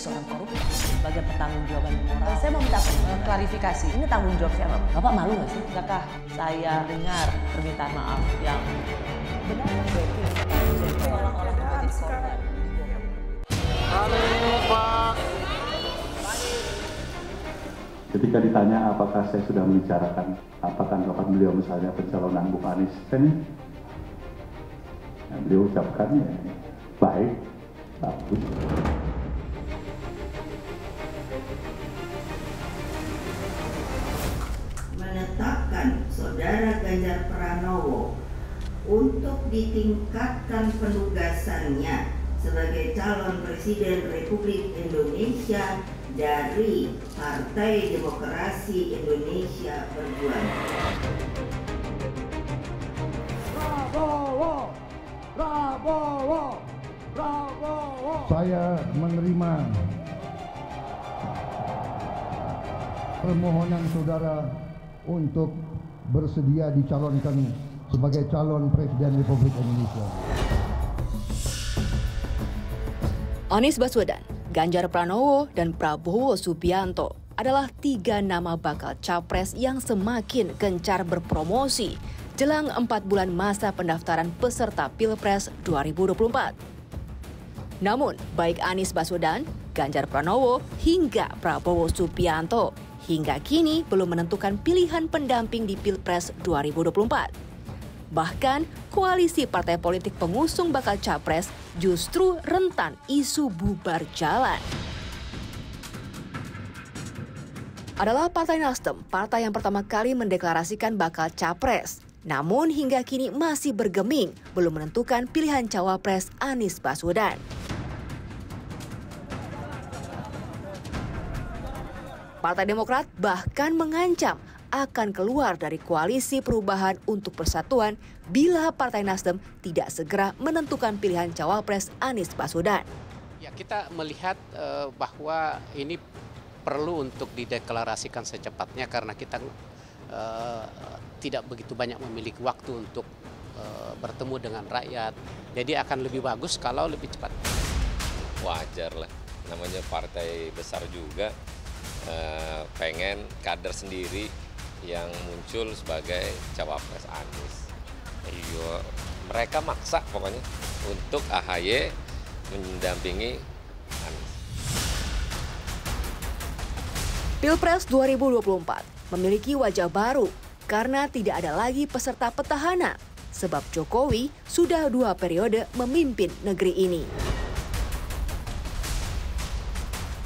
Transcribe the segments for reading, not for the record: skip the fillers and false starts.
seorang koruptor sebagai pertanggungjawaban moral. Saya mau minta klarifikasi, ini tanggung jawab siapa? Bapak malu nggak sih? Tidakkah saya dengar permintaan maaf yang benar? Ketika ditanya apakah saya sudah membicarakan apa tanggapan beliau misalnya pencalonan Bung Anies, beliau ucapkan ya baik, bagus. Menetapkan Saudara Ganjar Pranowo untuk ditingkatkan penugasannya sebagai calon Presiden Republik Indonesia dari Partai Demokrasi Indonesia Perjuangan. Prabowo, Prabowo, Prabowo. Saya menerima permohonan saudara untuk bersedia dicalonkan sebagai calon Presiden Republik Indonesia. Anies Baswedan, Ganjar Pranowo, dan Prabowo Subianto adalah 3 nama bakal capres yang semakin gencar berpromosi jelang 4 bulan masa pendaftaran peserta Pilpres 2024. Namun, baik Anies Baswedan, Ganjar Pranowo, hingga Prabowo Subianto hingga kini belum menentukan pilihan pendamping di Pilpres 2024. Bahkan, koalisi partai politik pengusung bakal capres justru rentan isu bubar jalan. Adalah Partai Nasdem, partai yang pertama kali mendeklarasikan bakal capres. Namun hingga kini masih bergeming, belum menentukan pilihan cawapres Anies Baswedan. Partai Demokrat bahkan mengancam akan keluar dari koalisi perubahan untuk persatuan bila Partai Nasdem tidak segera menentukan pilihan cawapres Anies Baswedan. Ya, kita melihat bahwa ini perlu untuk dideklarasikan secepatnya karena kita tidak begitu banyak memiliki waktu untuk bertemu dengan rakyat. Jadi akan lebih bagus kalau lebih cepat. Wajar lah, namanya partai besar juga pengen kader sendiri yang muncul sebagai cawapres Anies. Iya, mereka maksa pokoknya untuk AHY mendampingi Anies. Pilpres 2024 memiliki wajah baru karena tidak ada lagi peserta petahana, sebab Jokowi sudah 2 periode memimpin negeri ini.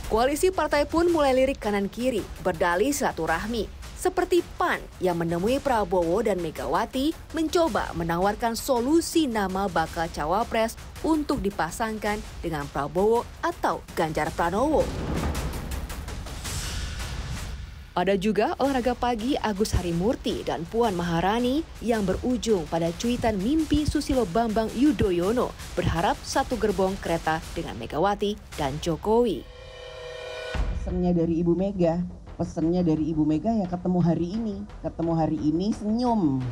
Koalisi partai pun mulai lirik kanan kiri, berdalih silaturahmi. Seperti PAN yang menemui Prabowo dan Megawati mencoba menawarkan solusi nama bakal cawapres untuk dipasangkan dengan Prabowo atau Ganjar Pranowo. Ada juga olahraga pagi Agus Harimurti dan Puan Maharani yang berujung pada cuitan mimpi Susilo Bambang Yudhoyono berharap satu gerbong kereta dengan Megawati dan Jokowi. Pesannya dari Ibu Mega ya ketemu hari ini senyum.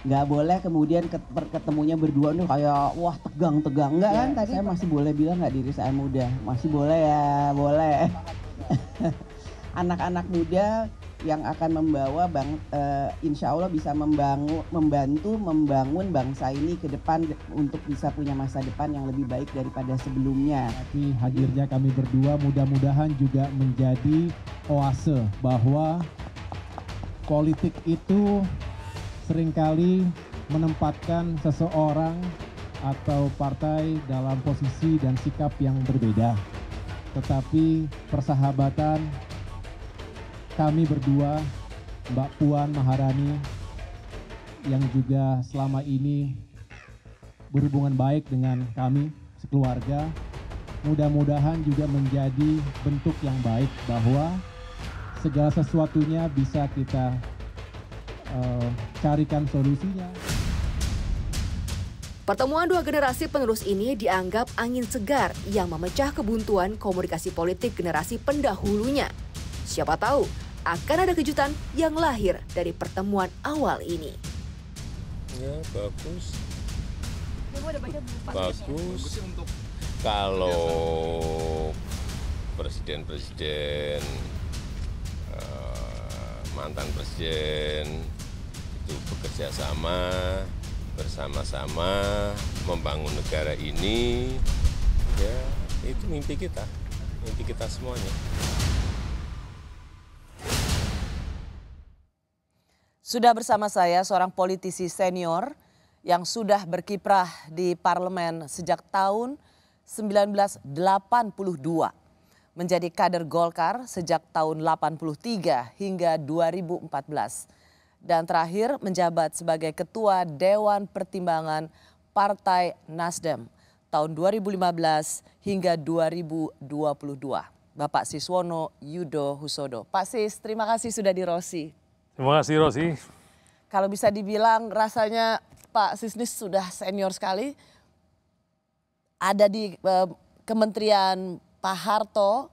Nggak boleh kemudian ketemunya berdua nih kayak wah tegang enggak kan? Tadi saya masih boleh bilang nggak diri saya muda, masih boleh ya, boleh. Anak-anak muda yang akan membawa insya Allah bisa membantu membangun bangsa ini ke depan untuk bisa punya masa depan yang lebih baik daripada sebelumnya. Tapi hadirnya kami berdua mudah-mudahan juga menjadi oase bahwa politik itu seringkali menempatkan seseorang atau partai dalam posisi dan sikap yang berbeda. Tetapi persahabatan kami berdua, Mbak Puan Maharani, yang juga selama ini berhubungan baik dengan kami sekeluarga, mudah-mudahan juga menjadi bentuk yang baik bahwa segala sesuatunya bisa kita carikan solusinya. Pertemuan 2 generasi penerus ini dianggap angin segar yang memecah kebuntuan komunikasi politik generasi pendahulunya. Siapa tahu akan ada kejutan yang lahir dari pertemuan awal ini. Ya, bagus. Bagus. Kalau presiden-presiden, mantan presiden itu bekerja sama, bersama-sama membangun negara ini, ya itu mimpi kita semuanya. Sudah bersama saya seorang politisi senior yang sudah berkiprah di parlemen sejak tahun 1982. Menjadi kader Golkar sejak tahun 83 hingga 2014. Dan terakhir menjabat sebagai Ketua Dewan Pertimbangan Partai Nasdem tahun 2015 hingga 2022. Bapak Siswono Yudo Husodo. Pak Sis, terima kasih sudah di Rosi. Terima kasih Rosi. Kalau bisa dibilang rasanya Pak Sisnis sudah senior sekali. Ada di Kementerian Pak Harto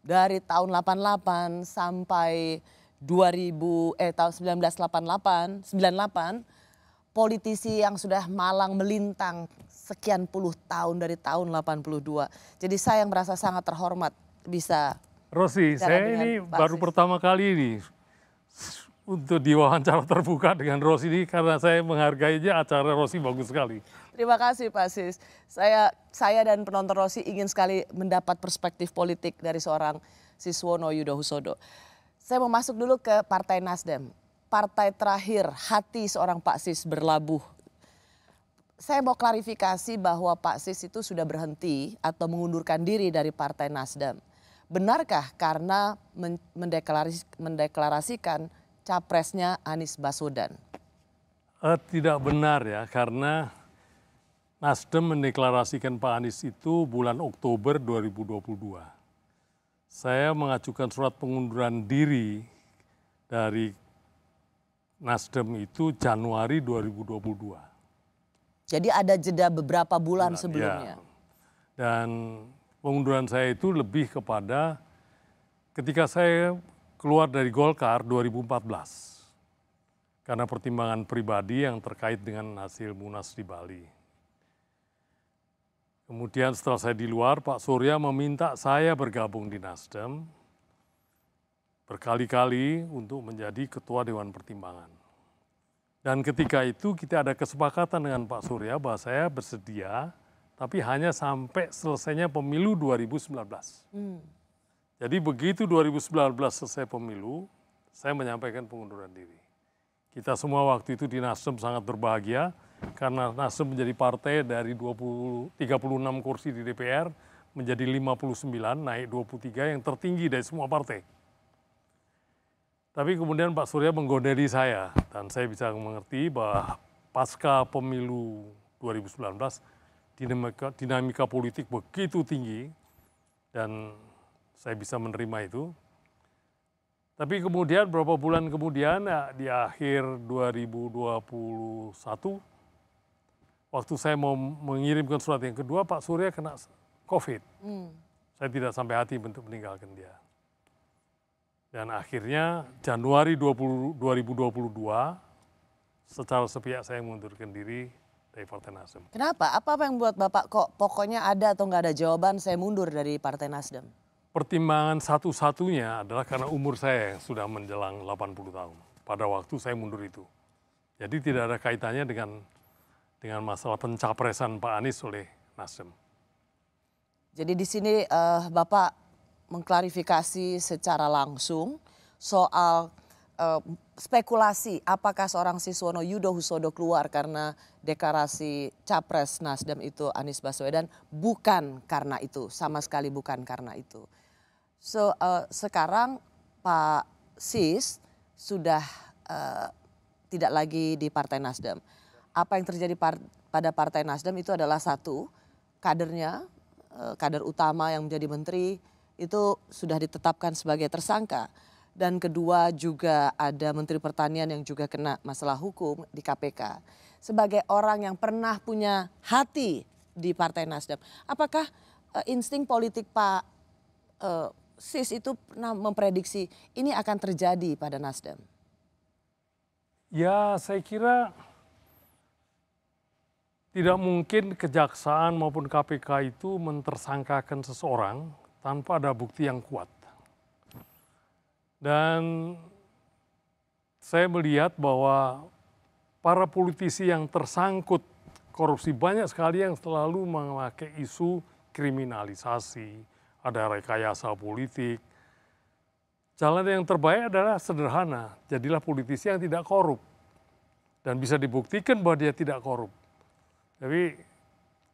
dari tahun 88 sampai tahun 1998, politisi yang sudah malang melintang sekian puluh tahun dari tahun 82. Jadi saya yang merasa sangat terhormat bisa. Rosi, saya ini baru pertama kali ini untuk diwawancara terbuka dengan Rosi ini karena saya menghargainya, acara Rosi bagus sekali. Terima kasih Pak Sis. Saya dan penonton Rosi ingin sekali mendapat perspektif politik dari seorang Siswono Yudo Husodo. Saya mau masuk dulu ke Partai Nasdem. Partai terakhir hati seorang Pak Sis berlabuh. Saya mau klarifikasi bahwa Pak Sis itu sudah berhenti atau mengundurkan diri dari Partai Nasdem. Benarkah karena mendeklarasikan capresnya Anies Baswedan? Tidak benar ya, karena Nasdem mendeklarasikan Pak Anies itu bulan Oktober 2022. Saya mengajukan surat pengunduran diri dari Nasdem itu Januari 2022. Jadi ada jeda beberapa bulan sebelumnya. Ya. Dan pengunduran saya itu lebih kepada ketika saya keluar dari Golkar 2014. Karena pertimbangan pribadi yang terkait dengan hasil Munas di Bali. Kemudian setelah saya di luar, Pak Surya meminta saya bergabung di Nasdem berkali-kali untuk menjadi Ketua Dewan Pertimbangan. Dan ketika itu kita ada kesepakatan dengan Pak Surya bahwa saya bersedia, tapi hanya sampai selesainya pemilu 2019. Jadi begitu 2019 selesai pemilu, saya menyampaikan pengunduran diri. Kita semua waktu itu di Nasdem sangat berbahagia karena Nasdem menjadi partai dari 36 kursi di DPR menjadi 59, naik 23 yang tertinggi dari semua partai. Tapi kemudian Pak Surya menggodeli saya dan saya bisa mengerti bahwa pasca pemilu 2019 dinamika politik begitu tinggi dan saya bisa menerima itu. Tapi kemudian beberapa bulan kemudian ya, di akhir 2021 waktu saya mau mengirimkan surat yang kedua Pak Surya kena COVID. Saya tidak sampai hati untuk meninggalkan dia. Dan akhirnya Januari 2022 secara sepihak saya mengundurkan diri dari Partai Nasdem. Kenapa? Apa yang buat Bapak kok pokoknya ada atau nggak ada jawaban saya mundur dari Partai Nasdem? Pertimbangan satu-satunya adalah karena umur saya yang sudah menjelang 80 tahun. Pada waktu saya mundur itu. Jadi tidak ada kaitannya dengan masalah pencapresan Pak Anies oleh Nasdem. Jadi di sini Bapak mengklarifikasi secara langsung soal spekulasi apakah seorang Siswono Yudo Husodo keluar karena deklarasi capres Nasdem itu Anies Baswedan, bukan karena itu, sama sekali bukan karena itu. Sekarang Pak Sis sudah tidak lagi di Partai Nasdem. Apa yang terjadi pada Partai Nasdem itu adalah satu, kadernya, kader utama yang menjadi menteri itu sudah ditetapkan sebagai tersangka. Dan kedua juga ada Menteri Pertanian yang juga kena masalah hukum di KPK. Sebagai orang yang pernah punya hati di Partai Nasdem, apakah insting politik Pak Sis itu pernah memprediksi ini akan terjadi pada Nasdem? Ya saya kira tidak mungkin kejaksaan maupun KPK itu mentersangkakan seseorang tanpa ada bukti yang kuat. Dan saya melihat bahwa para politisi yang tersangkut korupsi banyak sekali yang selalu memakai isu kriminalisasi, ada rekayasa politik. Jalan yang terbaik adalah sederhana, jadilah politisi yang tidak korup. Dan bisa dibuktikan bahwa dia tidak korup. Tapi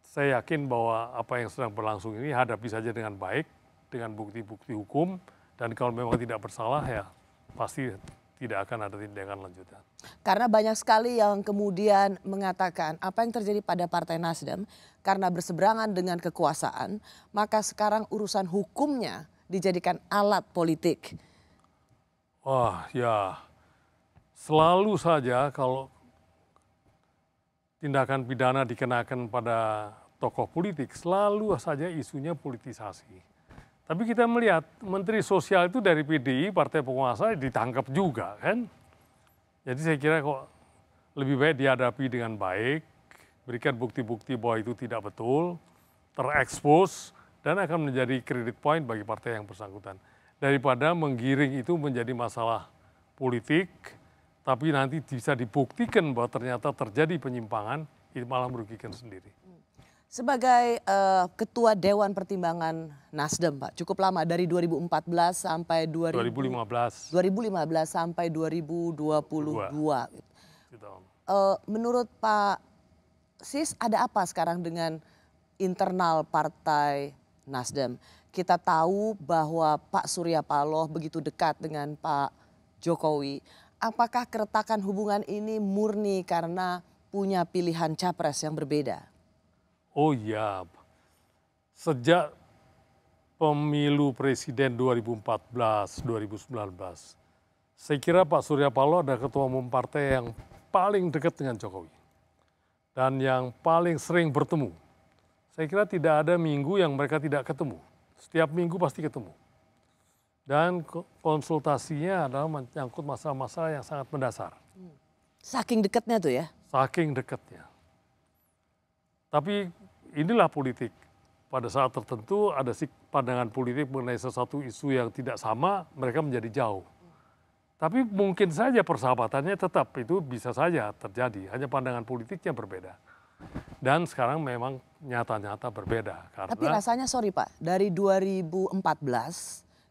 saya yakin bahwa apa yang sedang berlangsung ini hadapi saja dengan baik, dengan bukti-bukti hukum, dan kalau memang tidak bersalah ya pasti tidak akan ada tindakan lanjutan. Karena banyak sekali yang kemudian mengatakan apa yang terjadi pada Partai Nasdem karena berseberangan dengan kekuasaan, maka sekarang urusan hukumnya dijadikan alat politik. Wah ya, selalu saja kalau tindakan pidana dikenakan pada tokoh politik, selalu saja isunya politisasi. Tapi kita melihat Menteri Sosial itu dari PDI, partai penguasa, ditangkap juga kan. Jadi saya kira kok lebih baik dihadapi dengan baik, berikan bukti-bukti bahwa itu tidak betul, terekspos, dan akan menjadi credit point bagi partai yang bersangkutan. Daripada menggiring itu menjadi masalah politik, tapi nanti bisa dibuktikan bahwa ternyata terjadi penyimpangan, itu malah merugikan sendiri. Sebagai Ketua Dewan Pertimbangan Nasdem, Pak, cukup lama dari 2014 sampai 2015 sampai 2022. Menurut Pak Sis, ada apa sekarang dengan internal Partai Nasdem? Kita tahu bahwa Pak Surya Paloh begitu dekat dengan Pak Jokowi. Apakah keretakan hubungan ini murni karena punya pilihan capres yang berbeda? Oh iya, sejak pemilu presiden 2014-2019, saya kira Pak Surya Paloh adalah ketua umum partai yang paling dekat dengan Jokowi. Dan yang paling sering bertemu. Saya kira tidak ada minggu yang mereka tidak ketemu. Setiap minggu pasti ketemu. Dan konsultasinya adalah menyangkut masalah-masalah yang sangat mendasar. Saking dekatnya tuh ya? Saking dekatnya. Tapi inilah politik. Pada saat tertentu ada pandangan politik mengenai sesuatu isu yang tidak sama, mereka menjadi jauh. Tapi mungkin saja persahabatannya tetap itu bisa saja terjadi, hanya pandangan politiknya berbeda. Dan sekarang memang nyata-nyata berbeda. Karena, tapi rasanya sorry Pak, dari 2014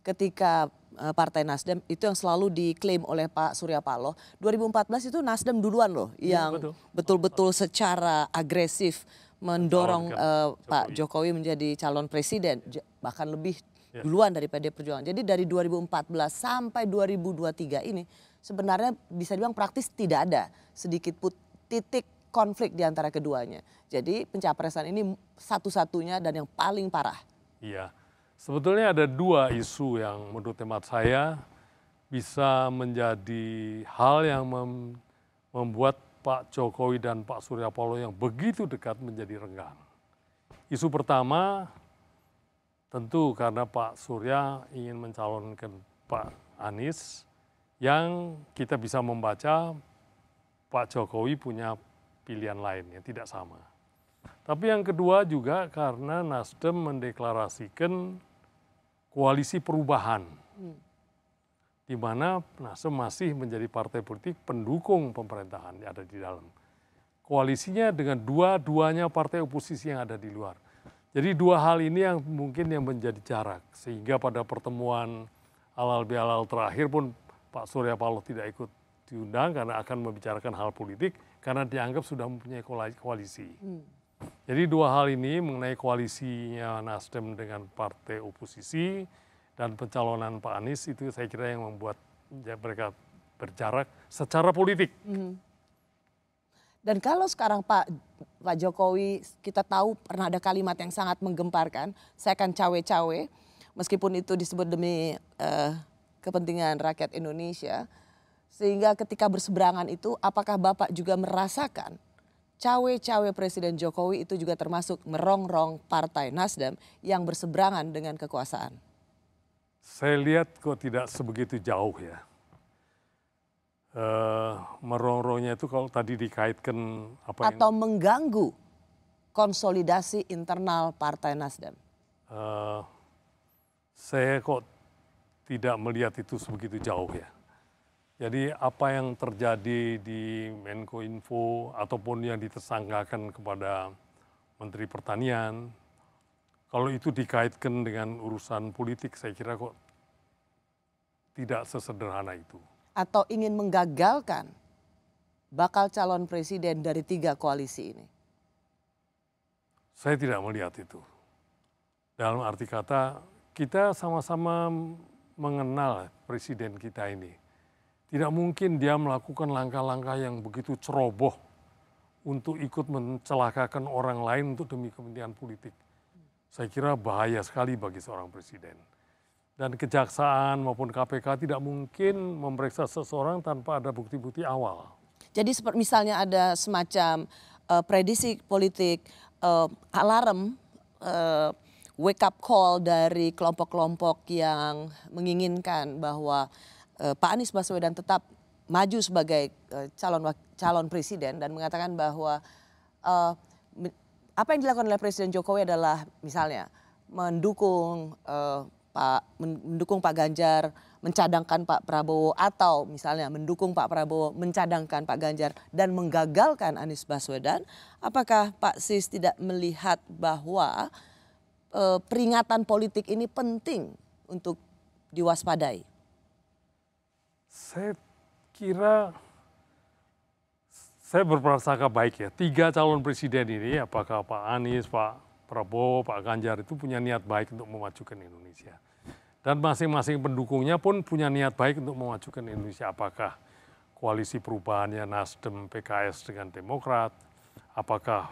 ketika Partai Nasdem itu yang selalu diklaim oleh Pak Surya Paloh, 2014 itu Nasdem duluan loh yang betul-betul secara agresif mendorong Pak Jokowi menjadi calon presiden, bahkan lebih duluan dari PD Perjuangan. Jadi dari 2014 sampai 2023 ini sebenarnya bisa dibilang praktis tidak ada sedikit pun titik konflik di antara keduanya. Jadi pencapresan ini satu-satunya dan yang paling parah. Iya, sebetulnya ada dua isu yang menurut hemat saya bisa menjadi hal yang membuat Pak Jokowi dan Pak Surya Paloh yang begitu dekat menjadi renggang. Isu pertama tentu karena Pak Surya ingin mencalonkan Pak Anies yang kita bisa membaca Pak Jokowi punya pilihan lain yang tidak sama. Tapi yang kedua juga karena Nasdem mendeklarasikan koalisi perubahan. Di mana Nasdem masih menjadi partai politik pendukung pemerintahan yang ada di dalam. Koalisinya dengan dua-duanya partai oposisi yang ada di luar. Jadi dua hal ini yang mungkin yang menjadi jarak. Sehingga pada pertemuan halal bihalal terakhir pun Pak Surya Paloh tidak ikut diundang karena akan membicarakan hal politik karena dianggap sudah mempunyai koalisi. Jadi dua hal ini mengenai koalisinya Nasdem dengan partai oposisi dan pencalonan Pak Anies itu saya kira yang membuat mereka berjarak secara politik. Dan kalau sekarang Pak Jokowi kita tahu pernah ada kalimat yang sangat menggemparkan, saya akan cawe-cawe meskipun itu disebut demi kepentingan rakyat Indonesia. Sehingga ketika berseberangan itu apakah Bapak juga merasakan cawe-cawe Presiden Jokowi itu juga termasuk merongrong Partai Nasdem yang berseberangan dengan kekuasaan? Saya lihat kok tidak sebegitu jauh ya. Merongrongnya itu kalau tadi dikaitkan apa atau mengganggu konsolidasi internal Partai Nasdem? Saya kok tidak melihat itu sebegitu jauh ya. Jadi apa yang terjadi di Menkominfo ataupun yang ditersangkakan kepada Menteri Pertanian, kalau itu dikaitkan dengan urusan politik, saya kira kok tidak sesederhana itu. Atau ingin menggagalkan bakal calon presiden dari 3 koalisi ini? Saya tidak melihat itu. Dalam arti kata, kita sama-sama mengenal presiden kita ini. Tidak mungkin dia melakukan langkah-langkah yang begitu ceroboh untuk ikut mencelakakan orang lain untuk demi kepentingan politik. Saya kira bahaya sekali bagi seorang presiden. Dan kejaksaan maupun KPK tidak mungkin memeriksa seseorang tanpa ada bukti-bukti awal. Jadi misalnya ada semacam prediksi politik, alarm, wake up call dari kelompok-kelompok yang menginginkan bahwa Pak Anies Baswedan tetap maju sebagai calon presiden dan mengatakan bahwa apa yang dilakukan oleh Presiden Jokowi adalah misalnya mendukung Pak Ganjar, mencadangkan Pak Prabowo, atau misalnya mendukung Pak Prabowo, mencadangkan Pak Ganjar dan menggagalkan Anies Baswedan. Apakah Pak Sis tidak melihat bahwa peringatan politik ini penting untuk diwaspadai? Saya kira saya berprasangka baik ya. 3 calon presiden ini, apakah Pak Anies, Pak Prabowo, Pak Ganjar itu punya niat baik untuk memajukan Indonesia. Dan masing-masing pendukungnya pun punya niat baik untuk memajukan Indonesia. Apakah koalisi perubahannya Nasdem, PKS dengan Demokrat, apakah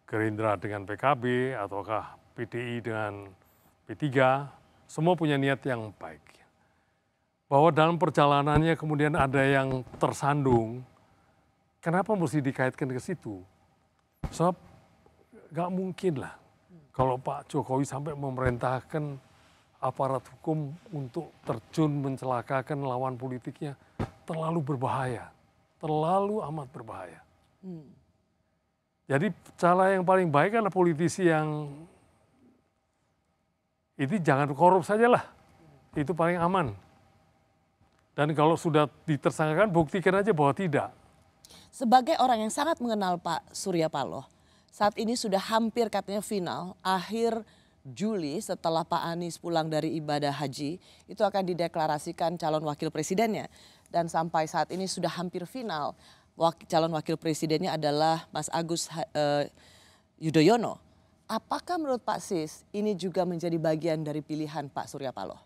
Gerindra dengan PKB, ataukah PDI dengan P3, semua punya niat yang baik. Bahwa dalam perjalanannya kemudian ada yang tersandung, kenapa mesti dikaitkan ke situ? Sebab gak mungkin lah kalau Pak Jokowi sampai memerintahkan aparat hukum untuk terjun mencelakakan lawan politiknya, terlalu berbahaya, terlalu amat berbahaya. Jadi cara yang paling baik adalah politisi yang itu jangan korup sajalah, itu paling aman. Dan kalau sudah ditersangkakan, buktikan aja bahwa tidak. Sebagai orang yang sangat mengenal Pak Surya Paloh, saat ini sudah hampir katanya final, akhir Juli setelah Pak Anies pulang dari ibadah haji, itu akan dideklarasikan calon wakil presidennya. Dan sampai saat ini sudah hampir final, calon wakil presidennya adalah Mas Agus Yudhoyono. Apakah menurut Pak Sis ini juga menjadi bagian dari pilihan Pak Surya Paloh?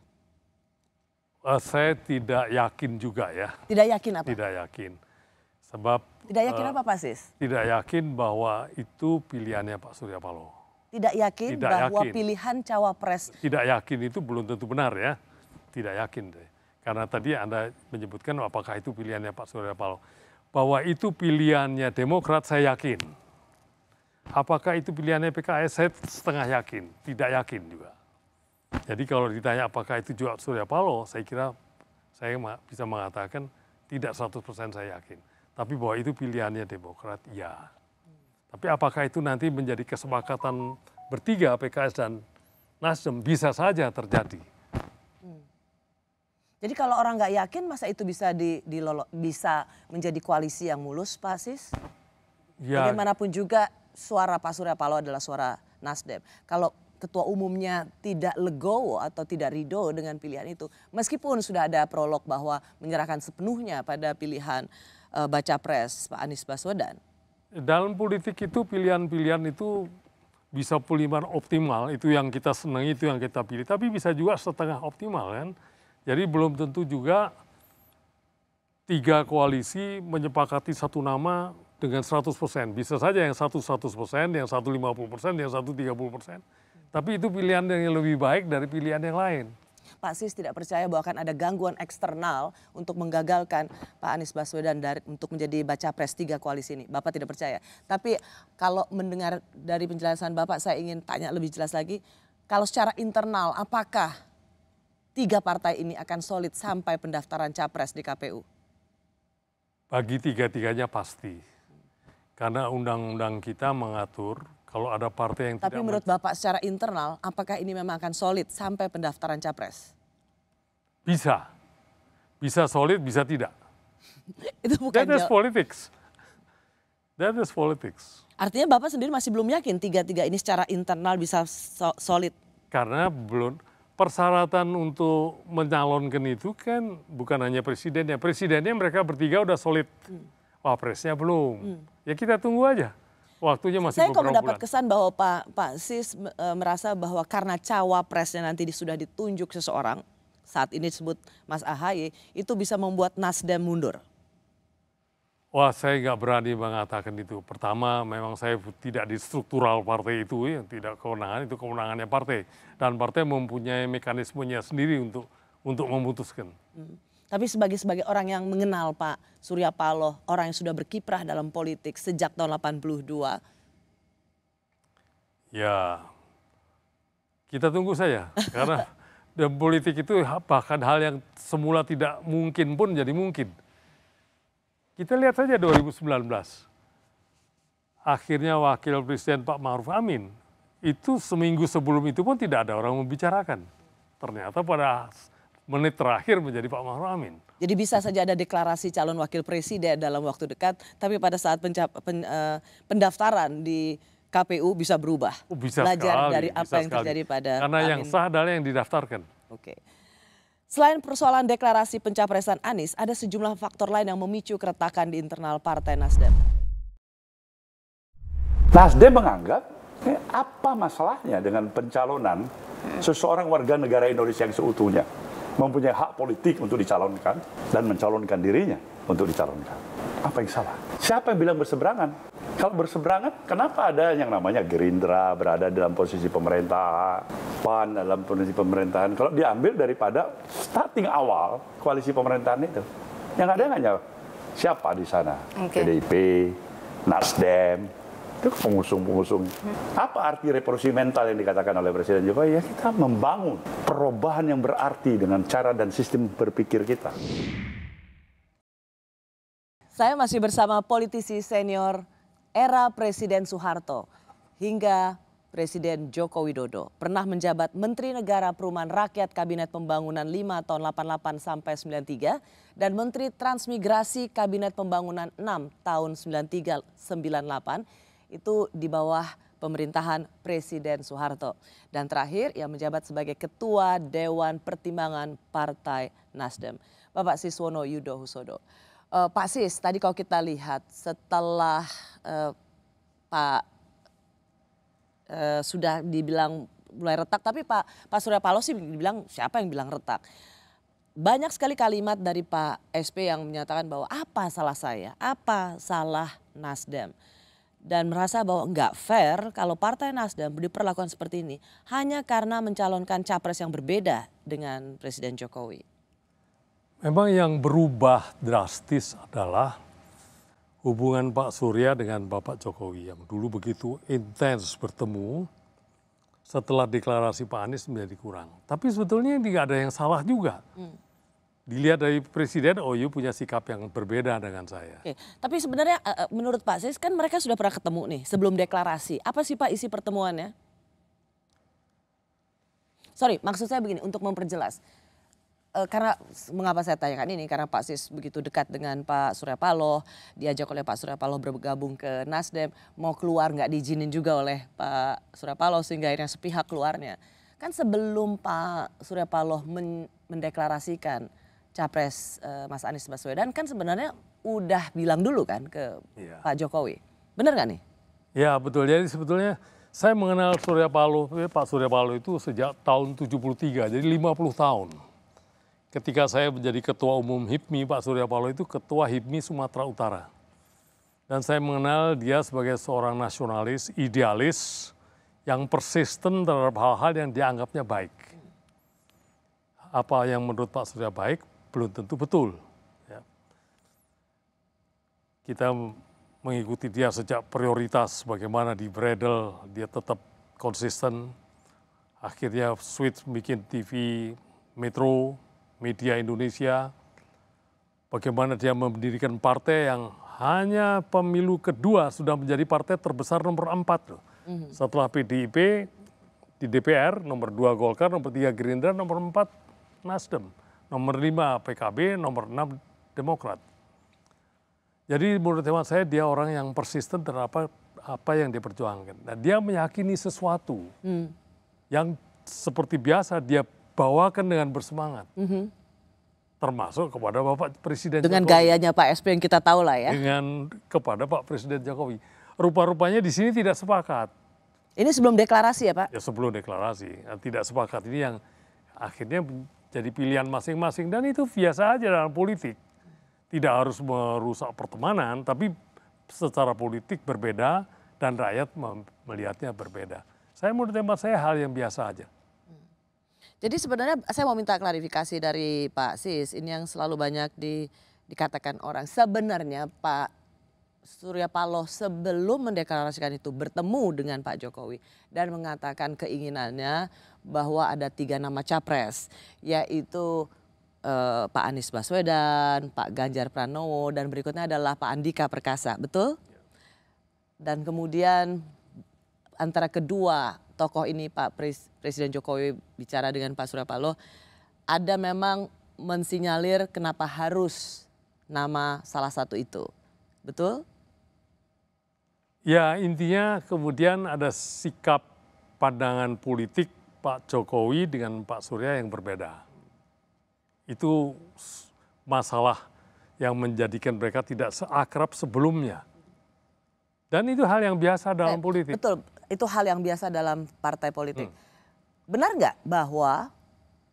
Saya tidak yakin juga ya. Tidak yakin apa? Tidak yakin. Sebab tidak yakin apa Pak Sis? Tidak yakin bahwa itu pilihannya Pak Surya Paloh. Tidak yakin tidak bahwa yakin. Pilihan cawapres. Tidak yakin itu belum tentu benar ya. Tidak yakin deh. Karena tadi Anda menyebutkan apakah itu pilihannya Pak Surya Paloh. Bahwa itu pilihannya Demokrat saya yakin. Apakah itu pilihannya PKS saya setengah yakin. Tidak yakin juga. Jadi kalau ditanya apakah itu juga Surya Paloh, saya kira saya bisa mengatakan tidak 100% saya yakin. Tapi bahwa itu pilihannya Demokrat, ya. Tapi apakah itu nanti menjadi kesepakatan bertiga PKS dan Nasdem, bisa saja terjadi. Jadi kalau orang nggak yakin, masa itu bisa bisa menjadi koalisi yang mulus, Pak Sis? Ya. Bagaimanapun juga suara Pak Surya Paloh adalah suara Nasdem. Kalau ketua umumnya tidak legowo atau tidak ridho dengan pilihan itu, meskipun sudah ada prolog bahwa menyerahkan sepenuhnya pada pilihan baca pres Pak Anies Baswedan. Dalam politik itu pilihan-pilihan itu bisa pilihan optimal, itu yang kita senangi, itu yang kita pilih, tapi bisa juga setengah optimal kan. Jadi belum tentu juga 3 koalisi menyepakati satu nama dengan 100%. Bisa saja yang satu 100%, yang satu 50%, yang satu 30%. Tapi itu pilihan yang lebih baik dari pilihan yang lain. Pak Sis tidak percaya bahwa akan ada gangguan eksternal untuk menggagalkan Pak Anies Baswedan untuk menjadi baca pres 3 koalisi ini. Bapak tidak percaya. Tapi kalau mendengar dari penjelasan Bapak, saya ingin tanya lebih jelas lagi. Kalau secara internal, apakah 3 partai ini akan solid sampai pendaftaran capres di KPU? Bagi 3-3-nya pasti. Karena undang-undang kita mengatur Kalau ada partai yang Tapi tidak menurut Bapak secara internal, apakah ini memang akan solid sampai pendaftaran capres? bisa. Bisa solid, bisa tidak. Itu bukan That is politics. That is politics. Artinya Bapak sendiri masih belum yakin tiga-tiga ini secara internal bisa solid? Karena belum persyaratan untuk menyalonkan itu kan bukan hanya presidennya. Presidennya mereka bertiga udah solid. Wapresnya belum. Ya kita tunggu aja. Waktunya masih Saya kok beberapa mendapat bulan. kesan bahwa Pak Sis merasa bahwa karena cawapresnya nanti sudah ditunjuk seseorang, saat ini disebut Mas AHY, itu bisa membuat Nasdem mundur. Wah, saya nggak berani mengatakan itu. Pertama, memang saya tidak di struktural partai itu, ya, tidak kewenangan, itu kewenangannya partai. Dan partai mempunyai mekanismenya sendiri untuk memutuskan. Tapi sebagai orang yang mengenal Pak Surya Paloh, orang yang sudah berkiprah dalam politik sejak tahun 82. Ya, kita tunggu saja. Karena dalam politik itu bahkan hal yang semula tidak mungkin pun jadi mungkin. Kita lihat saja 2019. Akhirnya Wakil Presiden Pak Ma'ruf Amin, itu seminggu sebelum itu pun tidak ada orang membicarakan. Ternyata pada menit terakhir menjadi Pak Ma'ruf Amin. Jadi bisa saja ada deklarasi calon wakil presiden dalam waktu dekat, tapi pada saat pendaftaran di KPU bisa berubah. Bisa belajar sekali, dari apa bisa yang sekali. terjadi pada Karena Amin. yang sah adalah yang didaftarkan. Oke. Selain persoalan deklarasi pencapresan Anies, ada sejumlah faktor lain yang memicu keretakan di internal Partai Nasdem. Nasdem menganggap apa masalahnya dengan pencalonan seseorang warga negara Indonesia yang seutuhnya mempunyai hak politik untuk dicalonkan dan mencalonkan dirinya untuk dicalonkan. Apa yang salah? Siapa yang bilang berseberangan? Kalau berseberangan, kenapa ada yang namanya Gerindra berada dalam posisi pemerintah, PAN dalam posisi pemerintahan? Kalau diambil daripada starting awal koalisi pemerintahan itu, yang ada hanya siapa di sana? PDIP, Nasdem, itu pengusung-pengusung. Apa arti revolusi mental yang dikatakan oleh Presiden Jokowi? Ya kita membangun perubahan yang berarti dengan cara dan sistem berpikir kita. Saya masih bersama politisi senior era Presiden Soeharto hingga Presiden Joko Widodo. Pernah menjabat Menteri Negara Perumahan Rakyat Kabinet Pembangunan 5 tahun 88 sampai 93 dan Menteri Transmigrasi Kabinet Pembangunan 6 tahun 93-98 itu di bawah pemerintahan Presiden Soeharto. Dan terakhir ia menjabat sebagai Ketua Dewan Pertimbangan Partai Nasdem. Bapak Siswono Yudo Husodo. Pak Sis, tadi kalau kita lihat setelah Pak sudah dibilang mulai retak, tapi Pak Surya Paloh sih dibilang siapa yang bilang retak. Banyak sekali kalimat dari Pak SP yang menyatakan bahwa apa salah saya, apa salah Nasdem. Dan merasa bahwa nggak fair kalau Partai Nasdem diperlakukan seperti ini hanya karena mencalonkan capres yang berbeda dengan Presiden Jokowi. Memang yang berubah drastis adalah hubungan Pak Surya dengan Bapak Jokowi yang dulu begitu intens bertemu, setelah deklarasi Pak Anies menjadi kurang. Tapi sebetulnya tidak ada yang salah juga. Dilihat dari Presiden, oh you punya sikap yang berbeda dengan saya. Oke, tapi sebenarnya menurut Pak Sis kan mereka sudah pernah ketemu nih sebelum deklarasi. Apa sih Pak isi pertemuannya? Sorry, maksud saya begini untuk memperjelas. Karena mengapa saya tanyakan ini, karena Pak Sis begitu dekat dengan Pak Surya Paloh, diajak oleh Pak Surya Paloh bergabung ke Nasdem, mau keluar nggak diizinin juga oleh Pak Surya Paloh sehingga akhirnya sepihak keluarnya. Kan sebelum Pak Surya Paloh mendeklarasikan capres Mas Anies Baswedan kan sebenarnya udah bilang dulu kan ke Pak Jokowi. Benar nggak nih? Ya betul, jadi sebetulnya saya mengenal Surya Paloh, Pak Surya Paloh itu sejak tahun 73, jadi 50 tahun. Ketika saya menjadi Ketua Umum HIPMI, Pak Surya Paloh itu Ketua HIPMI Sumatera Utara. Dan saya mengenal dia sebagai seorang nasionalis, idealis, yang persisten terhadap hal-hal yang dianggapnya baik. Apa yang menurut Pak Surya baik, belum tentu betul. Ya. Kita mengikuti dia sejak prioritas, bagaimana di Bredel, dia tetap konsisten. Akhirnya switch bikin TV Metro, Media Indonesia, bagaimana dia mendirikan partai yang hanya pemilu kedua sudah menjadi partai terbesar nomor 4 loh. Setelah PDIP di DPR, nomor 2 Golkar, nomor 3 Gerindra, nomor 4 Nasdem, nomor 5 PKB, nomor 6 Demokrat. Jadi menurut hemat saya dia orang yang persisten terhadap apa yang dia perjuangkan. Nah, dia meyakini sesuatu yang seperti biasa dia bawakan dengan bersemangat. Termasuk kepada Bapak Presiden Dengan Jokowi. gayanya Pak SB yang kita tahu lah ya. Dengan kepada Pak Presiden Jokowi. Rupa-rupanya di sini tidak sepakat. Ini sebelum deklarasi ya Pak? Ya sebelum deklarasi. Tidak sepakat ini yang akhirnya jadi pilihan masing-masing. Dan itu biasa aja dalam politik. Tidak harus merusak pertemanan, tapi secara politik berbeda dan rakyat melihatnya berbeda. Saya menurut hemat saya hal yang biasa aja. Jadi sebenarnya saya mau minta klarifikasi dari Pak Sis, ini yang selalu banyak dikatakan orang. Sebenarnya Pak Surya Paloh sebelum mendeklarasikan itu bertemu dengan Pak Jokowi dan mengatakan keinginannya bahwa ada 3 nama capres, yaitu Pak Anies Baswedan, Pak Ganjar Pranowo, dan berikutnya adalah Pak Andika Perkasa, betul? Dan kemudian antara kedua tokoh ini Pak Presiden Jokowi bicara dengan Pak Surya Paloh, ada memang mensinyalir kenapa harus nama salah satu itu, betul? Ya intinya kemudian ada sikap pandangan politik Pak Jokowi dengan Pak Surya yang berbeda. Itu masalah yang menjadikan mereka tidak seakrab sebelumnya. Dan itu hal yang biasa dalam politik. Betul, itu hal yang biasa dalam partai politik. Benar nggak bahwa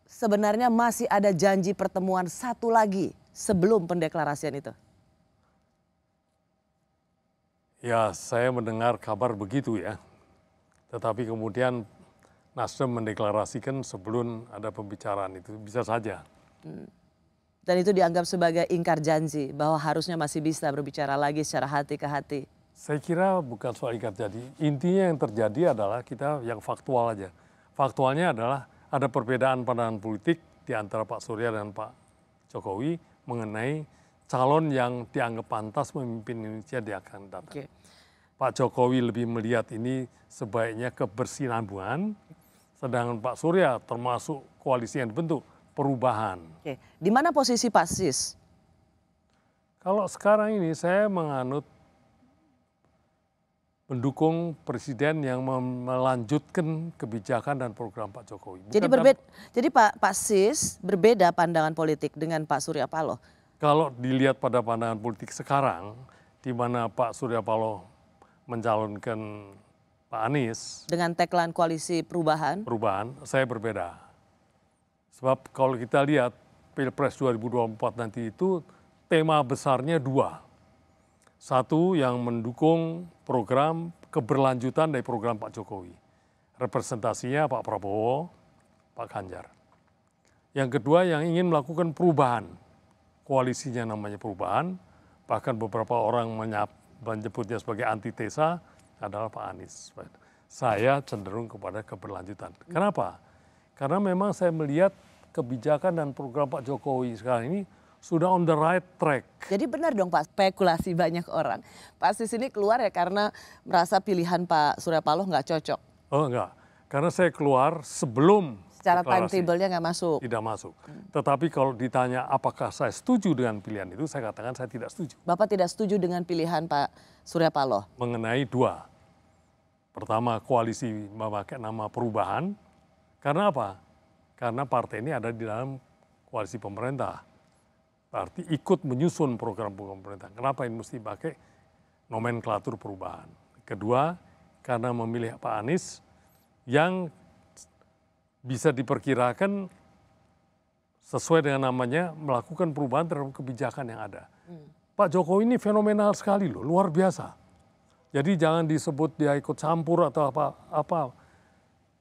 sebenarnya masih ada janji pertemuan satu lagi sebelum pendeklarasian itu? Ya saya mendengar kabar begitu ya. Tetapi kemudian Nasdem mendeklarasikan sebelum ada pembicaraan itu, bisa saja. Dan itu dianggap sebagai ingkar janji bahwa harusnya masih bisa berbicara lagi secara hati ke hati. Saya kira bukan soal ingkar janji. Intinya yang terjadi adalah kita yang faktual aja. Faktualnya adalah ada perbedaan pandangan politik di antara Pak Surya dan Pak Jokowi mengenai calon yang dianggap pantas memimpin Indonesia di akan datang. Okay. Pak Jokowi lebih melihat ini sebaiknya kebersinambungan, sedangkan Pak Surya termasuk koalisi yang dibentuk perubahan. Oke. Di mana posisi Pak Sis? Kalau sekarang ini saya mendukung presiden yang melanjutkan kebijakan dan program Pak Jokowi. Jadi Pak Sis berbeda pandangan politik dengan Pak Surya Paloh. Kalau dilihat pada pandangan politik sekarang, di mana Pak Surya Paloh mencalonkan Pak Anies dengan tagline koalisi perubahan. Perubahan, saya berbeda. Sebab kalau kita lihat Pilpres 2024 nanti itu tema besarnya 2. Satu yang mendukung program keberlanjutan dari program Pak Jokowi. Representasinya Pak Prabowo, Pak Ganjar. Yang kedua yang ingin melakukan perubahan. Koalisinya namanya perubahan. Bahkan beberapa orang menyebutnya sebagai antitesa adalah Pak Anies. Saya cenderung kepada keberlanjutan. Kenapa? Karena memang saya melihat kebijakan dan program Pak Jokowi sekarang ini sudah on the right track. Jadi benar dong Pak, spekulasi banyak orang. Pak Sis ini keluar ya karena merasa pilihan Pak Surya Paloh nggak cocok. Oh enggak, karena saya keluar sebelum secara timetable-nya nggak masuk. Tidak masuk. Tetapi kalau ditanya apakah saya setuju dengan pilihan itu, saya katakan saya tidak setuju. Bapak tidak setuju dengan pilihan Pak Surya Paloh? Mengenai 2. Pertama koalisi memakai nama perubahan. Karena apa? Karena partai ini ada di dalam koalisi pemerintah. Berarti ikut menyusun program-program pemerintah. Kenapa ini mesti pakai nomenklatur perubahan? Kedua, karena memilih Pak Anies yang bisa diperkirakan sesuai dengan namanya melakukan perubahan terhadap kebijakan yang ada. Pak Jokowi ini fenomenal sekali loh, luar biasa. Jadi jangan disebut dia ikut campur atau apa.